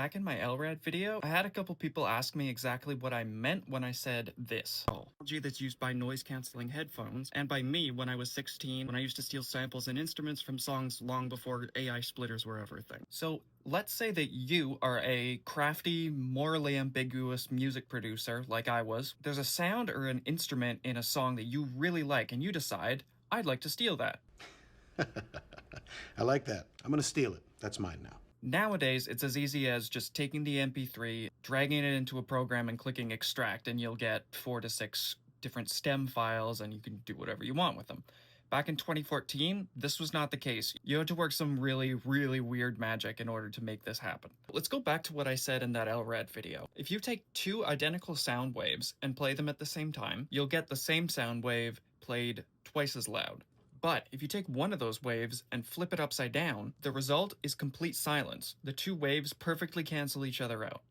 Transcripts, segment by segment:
Back in my LRAD video, I had a couple people ask me exactly what I meant when I said this. Technology that's used by noise-canceling headphones, and by me when I was 16, when I used to steal samples and instruments from songs long before AI splitters were ever a thing. So let's say that you are a crafty, morally ambiguous music producer like I was. There's a sound or an instrument in a song that you really like, and you decide, I'd like to steal that. I like that. I'm gonna steal it. That's mine now. Nowadays, it's as easy as just taking the MP3, dragging it into a program and clicking extract, and you'll get 4 to 6 different stem files, and you can do whatever you want with them. Back in 2014, this was not the case. You had to work some really, really weird magic in order to make this happen. Let's go back to what I said in that LRAD video. If you take two identical sound waves and play them at the same time, you'll get the same sound wave played twice as loud. But if you take one of those waves and flip it upside down, the result is complete silence. The two waves perfectly cancel each other out.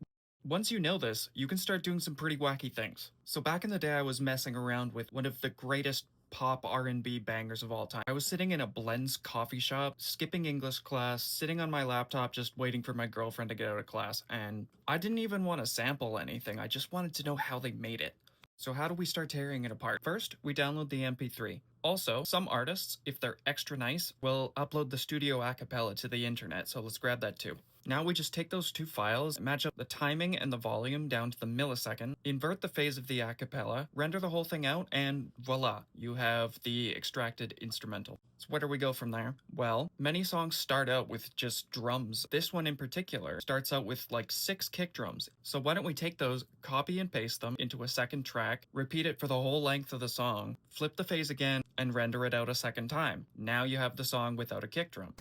Once you know this, you can start doing some pretty wacky things. So back in the day, I was messing around with one of the greatest pop R&B bangers of all time. I was sitting in a Blends coffee shop, skipping English class, sitting on my laptop just waiting for my girlfriend to get out of class, and I didn't even want to sample anything, I just wanted to know how they made it. So how do we start tearing it apart? First, we download the MP3. Also, some artists, if they're extra nice, will upload the studio acapella to the internet, so let's grab that too. Now we just take those two files, match up the timing and the volume down to the millisecond, invert the phase of the acapella, render the whole thing out, and voila, you have the extracted instrumental. So where do we go from there? Well, many songs start out with just drums. This one in particular starts out with like 6 kick drums. So why don't we take those, copy and paste them into a second track, repeat it for the whole length of the song, flip the phase again, and render it out a second time. Now you have the song without a kick drum.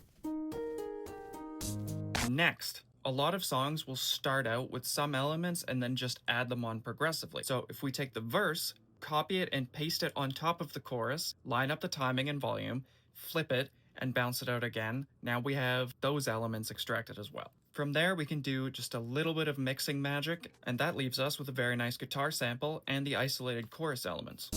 Next, a lot of songs will start out with some elements and then just add them on progressively. So if we take the verse, copy it and paste it on top of the chorus, line up the timing and volume, flip it, and bounce it out again, now we have those elements extracted as well. From there, we can do just a little bit of mixing magic, and that leaves us with a very nice guitar sample and the isolated chorus elements.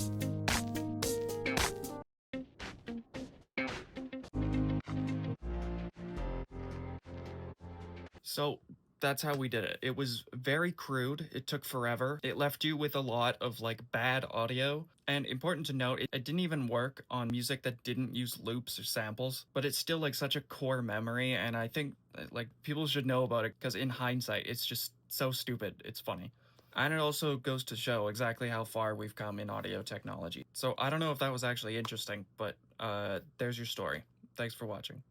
So that's how we did it. It was very crude. It took forever. It left you with a lot of like bad audio. And important to note, it didn't even work on music that didn't use loops or samples, but it's still like such a core memory. And I think like people should know about it because in hindsight, it's just so stupid. It's funny. And it also goes to show exactly how far we've come in audio technology. So I don't know if that was actually interesting, but there's your story. Thanks for watching.